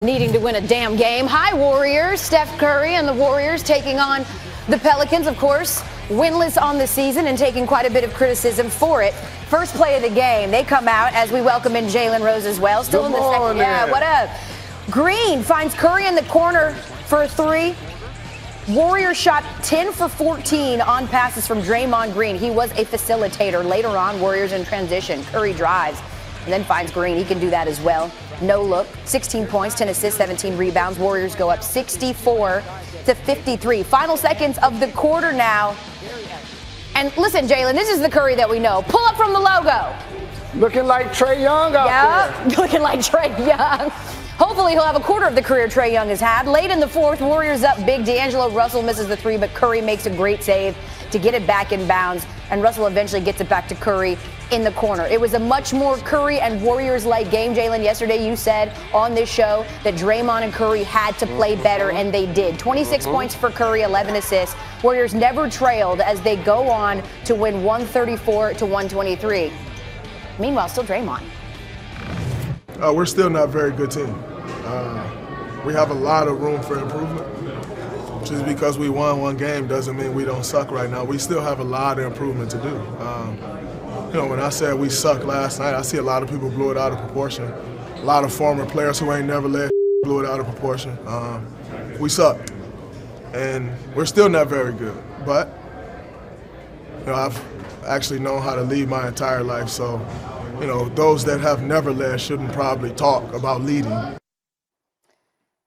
Needing to win a damn game. Hi, Warriors. Steph Curry and the Warriors taking on the Pelicans, of course, winless on the season and taking quite a bit of criticism for it. First play of the game, they come out as we welcome in Jalen Rose as well. Still in the second. Yeah, what up? Green finds Curry in the corner for a three. Warriors shot 10 for 14 on passes from Draymond Green. He was a facilitator. Later on, Warriors in transition. Curry drives and then finds Green. He can do that as well. No look, 16 points, 10 assists, 17 rebounds. Warriors go up 64-53. Final seconds of the quarter now. And listen, Jalen, this is the Curry that we know. Pull up from the logo. Looking like Trae Young out there. Looking like Trae Young. Hopefully he'll have a quarter of the career Trae Young has had. Late in the fourth, Warriors up big. D'Angelo Russell misses the three, but Curry makes a great save to get it back in bounds. And Russell eventually gets it back to Curry in the corner. It was a much more Curry and Warriors-like game. Jalen, yesterday you said on this show that Draymond and Curry had to play better, and they did. 26 points for Curry, 11 assists. Warriors never trailed as they go on to win 134-123. Meanwhile, still Draymond. We're still not a very good team. We have a lot of room for improvement. Just because we won one game doesn't mean we don't suck right now. We still have a lot of improvement to do. When I said we sucked last night, I see a lot of people blew it out of proportion. A lot of former players who ain't never led blew it out of proportion. We sucked, and we're still not very good. But I've actually known how to lead my entire life, so those that have never led shouldn't probably talk about leading.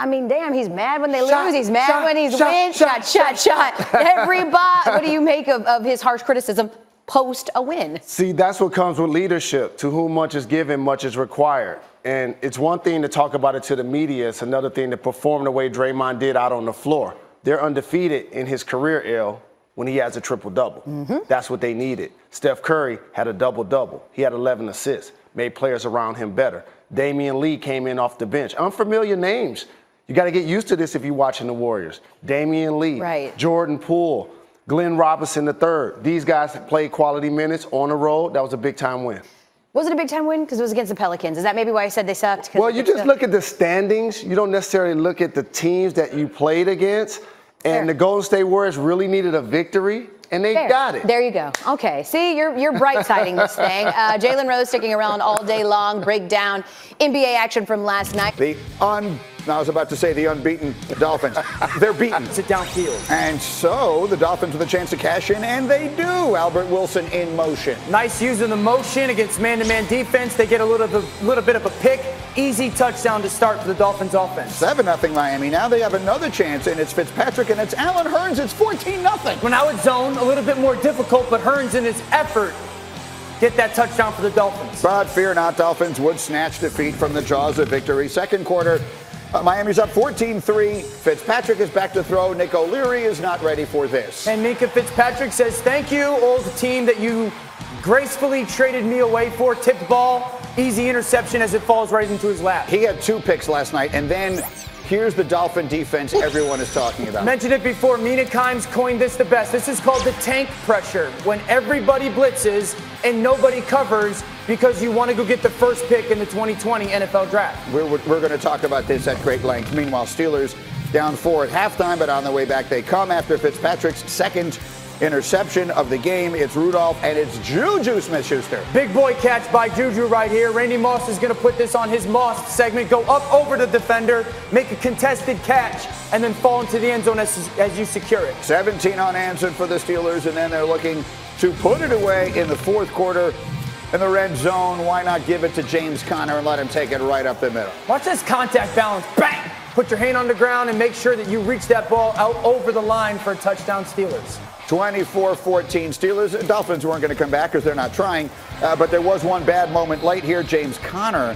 I mean, damn, he's mad when they lose. He's mad when he's win. Shot. Everybody. What do you make of his harsh criticism post a win? See, that's what comes with leadership. To whom much is given, much is required. And it's one thing to talk about it to the media. It's another thing to perform the way Draymond did out on the floor. They're undefeated in his career, when he has a triple-double. That's what they needed. Steph Curry had a double-double. He had 11 assists, made players around him better. Damian Lee came in off the bench. Unfamiliar names. You got to get used to this if you're watching the Warriors. Damian Lee, Jordan Poole, Glenn Robinson III. These guys played quality minutes on the road. That was a big-time win. Was it a big-time win? Because it was against the Pelicans. Is that maybe why I said they sucked? Well, you just look at the standings. You don't necessarily look at the teams that you played against. And the Golden State Warriors really needed a victory, and they got it. There you go. Okay. See, you're bright-siding this thing. Jalen Rose sticking around all day long. Break down NBA action from last night. I was about to say the unbeaten Dolphins. They're beaten. Sit downfield. And so the Dolphins with a chance to cash in, and they do. Albert Wilson in motion. Nice use of the motion against man-to-man defense. They get a little bit of a pick. Easy touchdown to start for the Dolphins offense. 7-0 Miami. Now they have another chance, and it's Fitzpatrick, and it's Allen Hurns. It's 14-0. Well, now it's zone, a little bit more difficult, but Hurns in his effort get that touchdown for the Dolphins. But fear not, Dolphins would snatch defeat from the jaws of victory. Second quarter, Miami's up 14-3. Fitzpatrick is back to throw. Nick O'Leary is not ready for this. And Minka Fitzpatrick says, thank you, old team that you gracefully traded me away for. Tipped ball, easy interception as it falls right into his lap. He had 2 picks last night, and then here's the Dolphin defense everyone is talking about. Mentioned it before. Mina Kimes coined this the best. This is called the tank pressure. When everybody blitzes and nobody covers because you want to go get the first pick in the 2020 NFL Draft. We're going to talk about this at great length. Meanwhile, Steelers down 4 at halftime, but on the way back they come after Fitzpatrick's second interception of the game. It's Rudolph, and it's Juju Smith-Schuster. Big boy catch by Juju right here. Randy Moss is going to put this on his Moss segment. Go up over the defender, make a contested catch, and then fall into the end zone as you secure it. 17 unanswered for the Steelers, and then they're looking to put it away in the fourth quarter in the red zone. Why not give it to James Conner and let him take it right up the middle? Watch this contact balance. Bang! Put your hand on the ground and make sure that you reach that ball out over the line for a touchdown, Steelers. 24-14 Steelers. Dolphins weren't going to come back because they're not trying. But there was one bad moment late here. James Conner,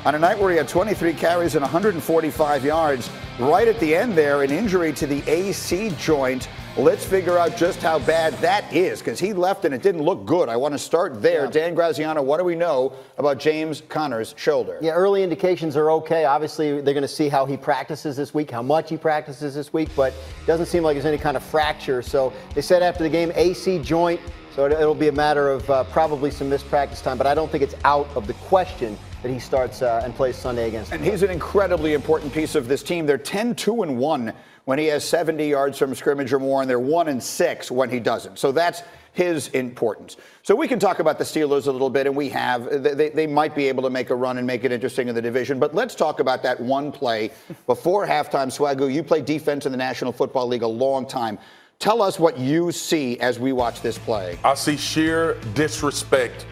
on a night where he had 23 carries and 145 yards, right at the end there, an injury to the AC joint. Let's figure out just how bad that is, because he left and it didn't look good. I want to start there. Yeah. Dan Graziano, what do we know about James Conner's shoulder? Yeah, early indications are okay. Obviously, they're going to see how he practices this week, how much he practices this week, but it doesn't seem like there's any kind of fracture. So they said after the game, AC joint, so it'll be a matter of probably some missed practice time, but I don't think it's out of the question that he starts and plays Sunday against. And he's an incredibly important piece of this team. They're 10-2-1 when he has 70 yards from scrimmage or more, and they're 1-6 when he doesn't. So that's his importance. So we can talk about the Steelers a little bit, and we have. They might be able to make a run and make it interesting in the division. But let's talk about that one play before halftime. Swagoo, you played defense in the National Football League a long time. Tell us what you see as we watch this play. I see sheer disrespect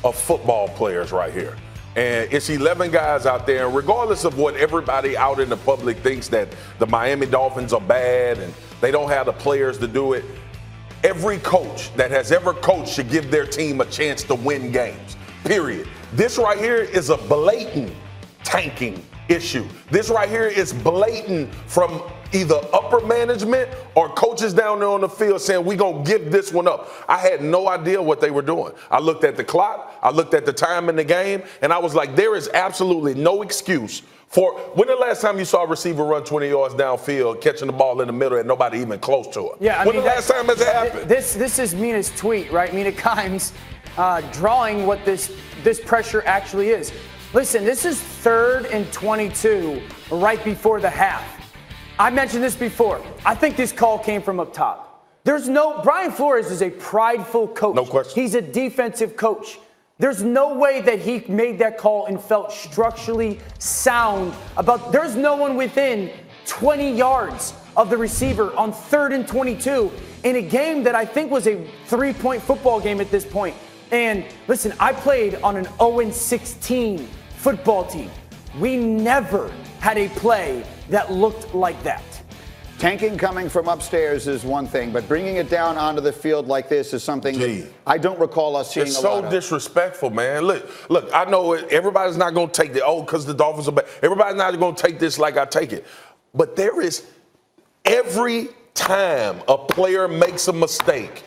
of football players right here. And it's 11 guys out there, and regardless of what everybody out in the public thinks that the Miami Dolphins are bad and they don't have the players to do it, every coach that has ever coached should give their team a chance to win games, period. This right here is a blatant tanking issue. This right here is blatant from either upper management or coaches down there on the field saying, we're going to give this one up. I had no idea what they were doing. I looked at the clock, I looked at the time in the game, and I was like, there is absolutely no excuse for when the last time you saw a receiver run 20 yards downfield, catching the ball in the middle and nobody even close to it? Yeah, when the last time has it happened? This is Mina's tweet, right? Mina Kimes drawing what this pressure actually is. Listen, this is 3rd and 22 right before the half. I mentioned this before. I think this call came from up top. Brian Flores is a prideful coach. No question. He's a defensive coach. There's no way that he made that call and felt structurally sound there's no one within 20 yards of the receiver on 3rd and 22 in a game that I think was a 3-point football game at this point. And listen, I played on an 0-16 football team. We never had a play that looked like that. Tanking coming from upstairs is one thing, but bringing it down onto the field like this is something that I don't recall us seeing it's a lot so of. Disrespectful, man. Look, I know everybody's not going to take it, because the Dolphins are bad. Everybody's not going to take this like I take it. But there is, every time a player makes a mistake,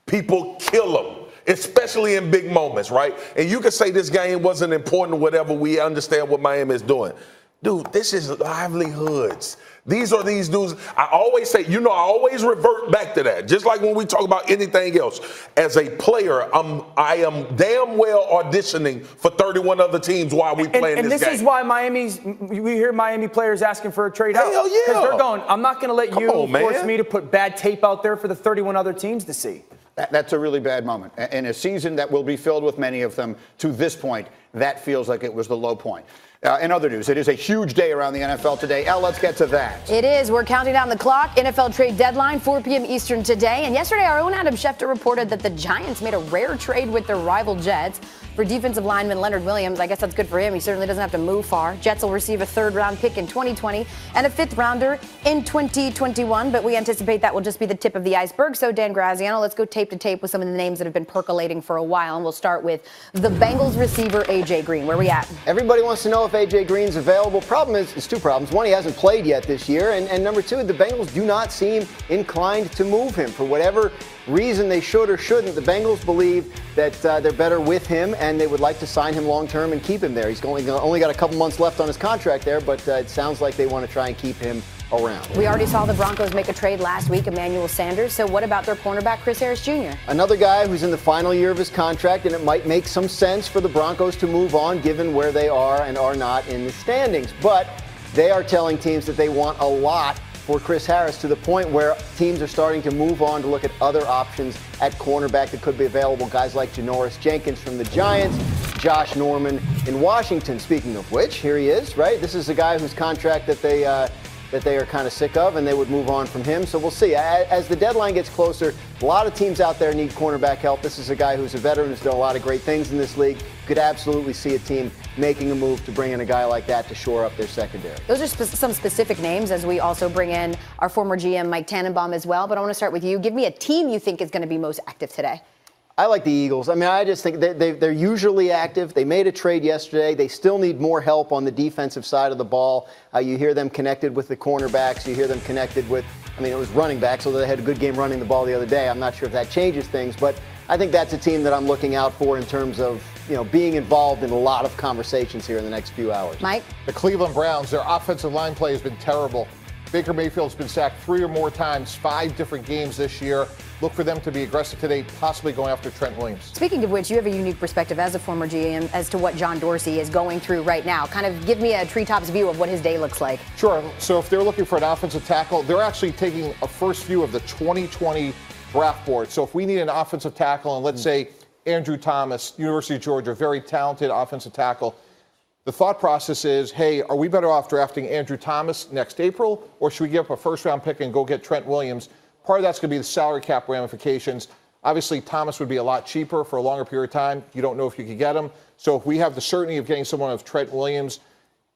people kill them. Especially in big moments, right? And you can say this game wasn't important or whatever. We understand what Miami is doing. Dude, this is livelihoods. These are these dudes. I always say, I always revert back to that. Just like when we talk about anything else. As a player, I am damn well auditioning for 31 other teams while we playing this game. And this is why we hear Miami players asking for a trade out. Hell yeah. Because they're going, I'm not going to let you force me to put bad tape out there for the 31 other teams to see. That's a really bad moment. In a season that will be filled with many of them, to this point, that feels like it was the low point. In other news, it is a huge day around the NFL today. Let's get to that. It is. We're counting down the clock. NFL trade deadline, 4 p.m. Eastern today. And yesterday, our own Adam Schefter reported that the Giants made a rare trade with their rival Jets for defensive lineman Leonard Williams. I guess that's good for him. He certainly doesn't have to move far. Jets will receive a 3rd-round pick in 2020 and a 5th-rounder in 2021. But we anticipate that will just be the tip of the iceberg. So, Dan Graziano, let's go tape to tape with some of the names that have been percolating for a while. And we'll start with the Bengals receiver, A.J. Green. Where are we at? Everybody wants to know if A.J. Green's available. Problem is, it's 2 problems. One, he hasn't played yet this year. And number 2, the Bengals do not seem inclined to move him. For whatever reason they should or shouldn't, the Bengals believe that they're better with him, and they would like to sign him long-term and keep him there. He's only got a couple months left on his contract there, but it sounds like they want to try and keep him around. We already saw the Broncos make a trade last week, Emmanuel Sanders. So what about their cornerback, Chris Harris Jr.? Another guy who's in the final year of his contract, and it might make some sense for the Broncos to move on given where they are and are not in the standings. But they are telling teams that they want a lot for Chris Harris, to the point where teams are starting to move on to look at other options at cornerback that could be available. Guys like Janoris Jenkins from the Giants, Josh Norman in Washington. Speaking of which, here he is, right? This is a guy whose contract that they are kind of sick of, and they would move on from him. So we'll see. As the deadline gets closer, a lot of teams out there need cornerback help. This is a guy who's a veteran, who's done a lot of great things in this league. Could absolutely see a team making a move to bring in a guy like that to shore up their secondary. Those are some specific names, as we also bring in our former GM, Mike Tannenbaum, as well. But I want to start with you. Give me a team you think is going to be most active today. I like the Eagles. I mean, I just think they're usually active. They made a trade yesterday. They still need more help on the defensive side of the ball. You hear them connected with the cornerbacks. You hear them connected with, it was running backs, although they had a good game running the ball the other day. I'm not sure if that changes things, but I think that's a team that I'm looking out for in terms of, being involved in a lot of conversations here in the next few hours. Mike? The Cleveland Browns, their offensive line play has been terrible. Baker Mayfield's been sacked 3 or more times, 5 different games this year. Look for them to be aggressive today, possibly going after Trent Williams. Speaking of which, you have a unique perspective as a former GM as to what John Dorsey is going through right now. Kind of give me a treetops view of what his day looks like. Sure. So if they're looking for an offensive tackle, they're actually taking a first view of the 2020 draft board. So if we need an offensive tackle, and let's say Andrew Thomas, University of Georgia, very talented offensive tackle, the thought process is, hey, are we better off drafting Andrew Thomas next April, or should we give up a first-round pick and go get Trent Williams? Part of that's going to be the salary cap ramifications. Obviously, Thomas would be a lot cheaper for a longer period of time. You don't know if you could get him. So if we have the certainty of getting someone of Trent Williams,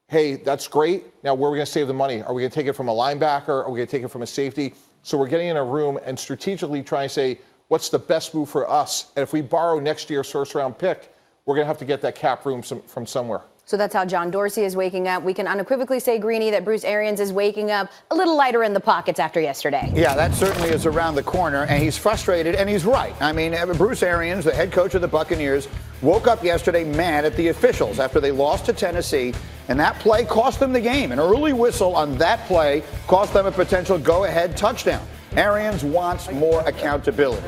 hey, that's great. Now, where are we going to save the money? Are we going to take it from a linebacker? Are we going to take it from a safety? So we're getting in a room and strategically trying to say, what's the best move for us? And if we borrow next year's first-round pick, we're going to have to get that cap room from somewhere. So that's how John Dorsey is waking up. We can unequivocally say, Greeny, that Bruce Arians is waking up a little lighter in the pockets after yesterday. Yeah, that certainly is around the corner, and he's frustrated, and he's right. I mean, Bruce Arians, the head coach of the Buccaneers, woke up yesterday mad at the officials after they lost to Tennessee, and that play cost them the game. An early whistle on that play cost them a potential go-ahead touchdown. Arians wants more accountability.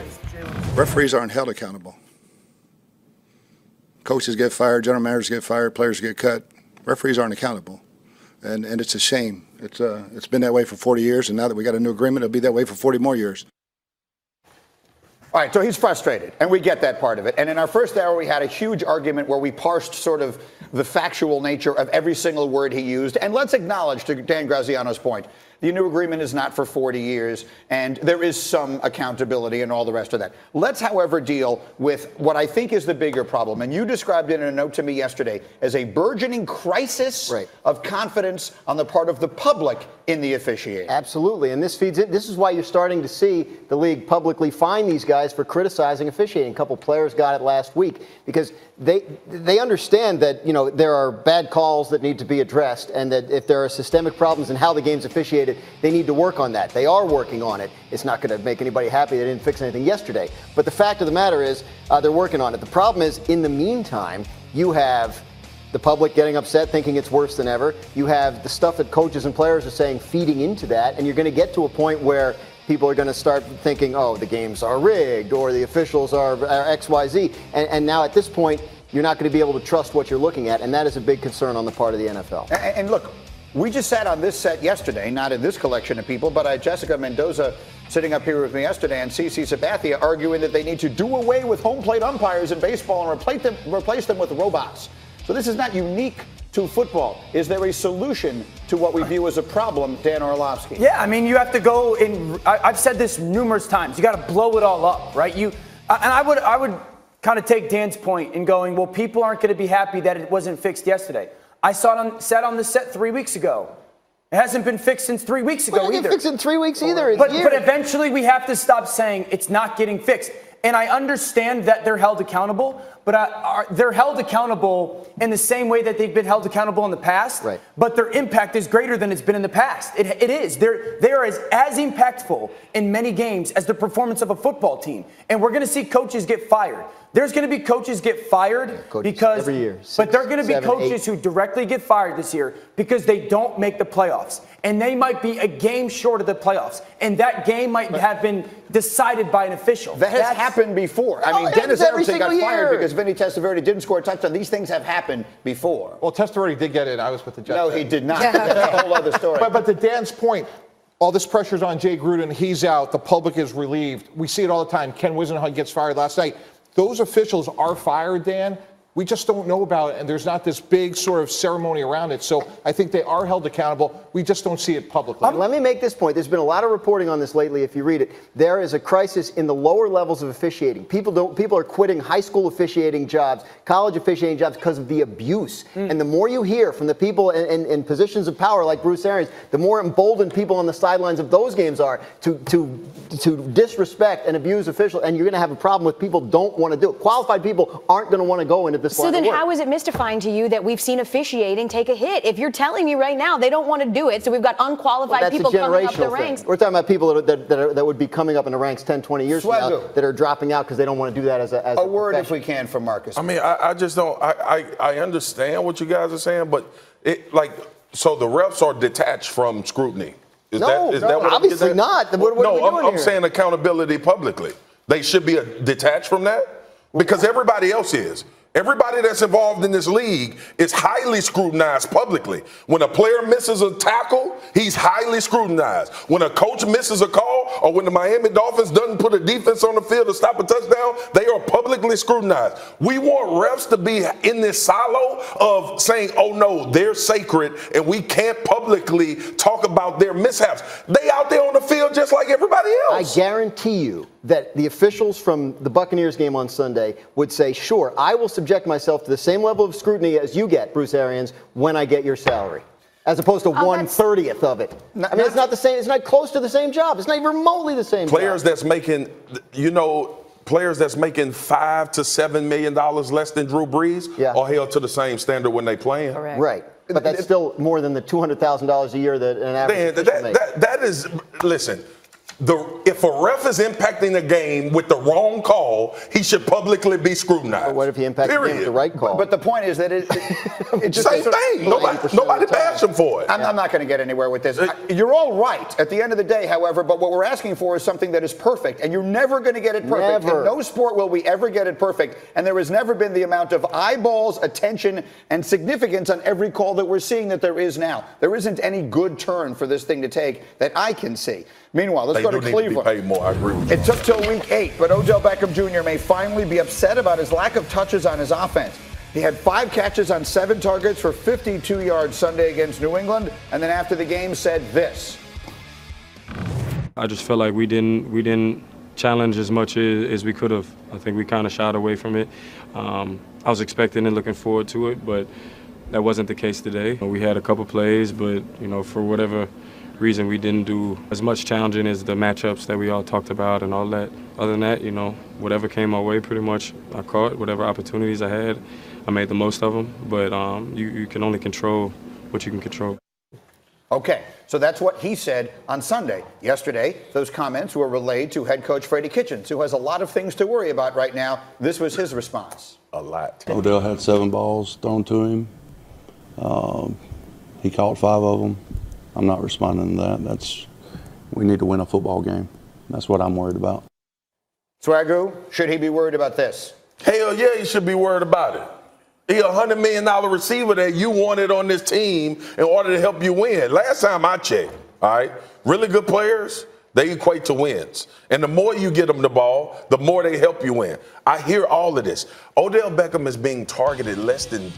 Referees aren't held accountable. Coaches get fired, general managers get fired, players get cut. Referees aren't accountable, and it's a shame. It's been that way for 40 years, and now that we got a new agreement, it'll be that way for 40 more years. All right, so he's frustrated, and we get that part of it. And in our first hour, we had a huge argument where we parsed sort of the factual nature of every single word he used. And let's acknowledge, to Dan Graziano's point, the new agreement is not for 40 years, and there is some accountability and all the rest of that. Let's, however, deal with what I think is the bigger problem. And you described it in a note to me yesterday as a burgeoning crisis of confidence on the part of the public in the officiating. Absolutely, and this feeds in. This is why you're starting to see the league publicly fine these guys for criticizing officiating. A couple players got it last week because they understand that, you know, there are bad calls that need to be addressed, and that if there are systemic problems in how the game's officiated, they need to work on that. They are working on it. It's not going to make anybody happy they didn't fix anything yesterday. But the fact of the matter is they're working on it. The problem is, in the meantime, you have the public getting upset, thinking it's worse than ever. You have the stuff that coaches and players are saying feeding into that, and you're going to get to a point where people are going to start thinking, oh, the games are rigged, or the officials are XYZ. And now at this point, you're not going to be able to trust what you're looking at, and that is a big concern on the part of the NFL. And look, we just sat on this set yesterday, not in this collection of people, but I had Jessica Mendoza sitting up here with me yesterday, and CeCe Sabathia arguing that they need to do away with home plate umpires in baseball and replace them with robots. So this is not unique to football. Is there a solution to what we view as a problem, Dan Orlovsky? Yeah, I mean, you have to go in. I've said this numerous times. You got to blow it all up, right? And I would kind of take Dan's point in going, well, people aren't going to be happy that it wasn't fixed yesterday. I sat on the set 3 weeks ago. It hasn't been fixed since 3 weeks ago either. It didn't fix in 3 weeks either. But eventually we have to stop saying it's not getting fixed. And I understand that they're held accountable, but they're held accountable in the same way that they've been held accountable in the past. Right. But their impact is greater than it's been in the past. It is. They are as impactful in many games as the performance of a football team. And we're going to see coaches get fired. There's going to be coaches get fired because every year. But there are going to be coaches who directly get fired this year because they don't make the playoffs. And they might be a game short of the playoffs. And that game might have been decided by an official. That has happened before. I mean, Dennis Erickson got fired because Vinny Testaverde didn't score a touchdown. These things have happened before. Well, Testaverde did get in. I was with the Jets. No, he did not. That's a whole other story. But to Dan's point, all this pressure's on Jay Gruden. He's out. The public is relieved. We see it all the time. Ken Wisenhunt gets fired last night. Those officials are fired, Dan. We just don't know about it, and there's not this big sort of ceremony around it. So I think they are held accountable. We just don't see it publicly. Let me make this point. There's been a lot of reporting on this lately, if you read it. There is a crisis in the lower levels of officiating. People are quitting high school officiating jobs, college officiating jobs because of the abuse. And the more you hear from the people in positions of power like Bruce Arians, the more emboldened people on the sidelines of those games are to disrespect and abuse officials. And you're going to have a problem with people don't want to do it. Qualified people aren't going to want to go into this line of work. So then how is it mystifying to you that we've seen officiating take a hit? If you're telling me right now they don't want to do it, so we've got unqualified people coming up the ranks. We're talking about people that would be coming up in the ranks 10, 20 years from now that are dropping out because they don't want to do that as a word if we can from Marcus. I mean, I just don't. I understand what you guys are saying, but so the refs are detached from scrutiny. Is that what obviously not. What are we doing I'm here? saying accountability publicly. They should be detached from that because everybody else is. Everybody that's involved in this league is highly scrutinized publicly. When a player misses a tackle, he's highly scrutinized. When a coach misses a call or when the Miami Dolphins doesn't put a defense on the field to stop a touchdown, they are publicly scrutinized. We want refs to be in this silo of saying, oh no, they're sacred and we can't publicly talk about their mishaps. They out there on the field just like everybody else. I guarantee you that the officials from the Buccaneers game on Sunday would say, sure, I will subject myself to the same level of scrutiny as you get, Bruce Arians, when I get your salary, as opposed to 1/30th of it. I mean, it's not the same. It's not close to the same job. It's not even remotely the same Players job. that's making, players that's making $5 to $7 million less than Drew Brees are held to the same standard when they playing. Correct. Right. But that's still more than the $200,000 a year that an average official makes. That is, listen, if a ref is impacting the game with the wrong call, he should publicly be scrutinized. Or what if he impacts the game with the right call? But the point is that it's just same thing. Nobody bash him for it. I'm not going to get anywhere with this. You're all right at the end of the day, however, but what we're asking for is something that is perfect, and you're never going to get it perfect. Never. In no sport will we ever get it perfect, and there has never been the amount of eyeballs, attention, and significance on every call that we're seeing that there is now. There isn't any good turn for this thing to take that I can see. Meanwhile, let's go to Cleveland. Need to be paid more. I agree with you. It took till week 8, but Odell Beckham Jr. may finally be upset about his lack of touches on his offense. He had 5 catches on 7 targets for 52 yards Sunday against New England, and then after the game said this. I just felt like we didn't challenge as much as we could have. I think we kind of shied away from it. I was expecting and looking forward to it, but that wasn't the case today. We had a couple plays, but for whatever reason we didn't do as much challenging as the matchups that we all talked about and all that. Other than that, whatever came my way, pretty much I caught. Whatever opportunities I had, I made the most of them. But you can only control what you can control. Okay, so that's what he said on Sunday. Yesterday, those comments were relayed to head coach Freddie Kitchens, who has a lot of things to worry about right now. This was his response. A lot. Odell had 7 balls thrown to him. He caught 5 of them. I'm not responding to that. We need to win a football game. That's what I'm worried about. Swagu, should he be worried about this? Hell yeah, he should be worried about it. He's a $100 million receiver that you wanted on this team in order to help you win. Last time I checked, all right, really good players, they equate to wins. And the more you get them the ball, the more they help you win. I hear all of this. Odell Beckham is being targeted less than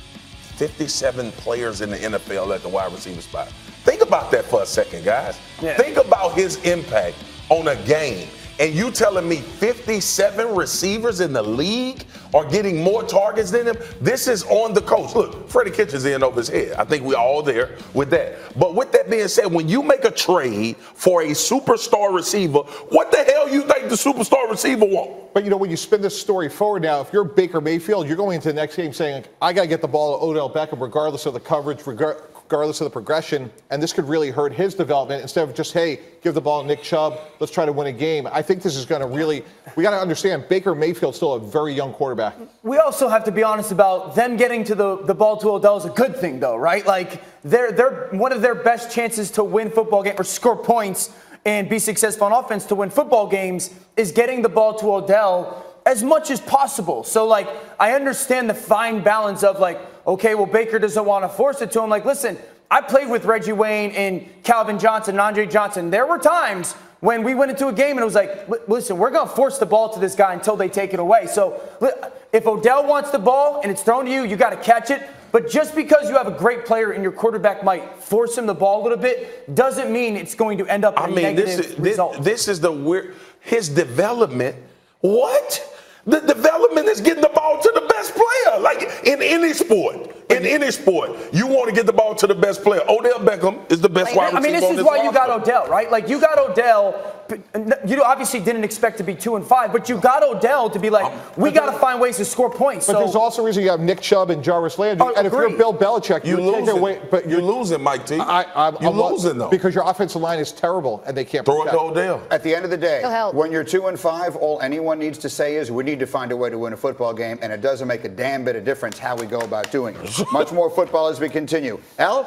57 players in the NFL at the wide receiver spot. Think about that for a second, guys. Yeah. Think about his impact on a game. And you telling me 57 receivers in the league are getting more targets than him? This is on the coach. Look, Freddie Kitchens in over his head. I think we're all there with that. But with that being said, when you make a trade for a superstar receiver, what the hell you think the superstar receiver want? But, when you spin this story forward now, if you're Baker Mayfield, you're going into the next game saying, I got to get the ball to Odell Beckham regardless of the coverage, regardless of the progression, and this could really hurt his development instead of just, hey, give the ball to Nick Chubb, let's try to win a game. I think this is going to really, we got to understand, Baker Mayfield's still a very young quarterback. We also have to be honest about them getting to the ball to Odell is a good thing, though, right? Like, they're one of their best chances to win football games or score points and be successful on offense to win football games is getting the ball to Odell as much as possible. So, I understand the fine balance of, okay, well, Baker doesn't want to force it to him. Listen, I played with Reggie Wayne and Calvin Johnson and Andre Johnson. There were times when we went into a game and it was like, listen, we're going to force the ball to this guy until they take it away. So if Odell wants the ball and it's thrown to you, you got to catch it. But just because you have a great player and your quarterback might force him the ball a little bit doesn't mean it's going to end up in a negative result. This is the weird, his development. What? The development is getting the ball to the best player. In any sport. In any sport, you want to get the ball to the best player. Odell Beckham is the best wide receiver. This is why you got Odell, right? You got Odell. You obviously didn't expect to be 2-5, but you got Odell to be we got to find ways to score points. But there's also a reason you have Nick Chubb and Jarvis Landry. And if you're Bill Belichick, you're losing. But you're losing, Mike T. You're losing, though. Because your offensive line is terrible, and they can't throw it to Odell. At the end of the day, when you're 2-5, all anyone needs to say is we need to find a way to win a football game, and it doesn't make a damn bit of difference how we go about doing it. Much more football as we continue. Al?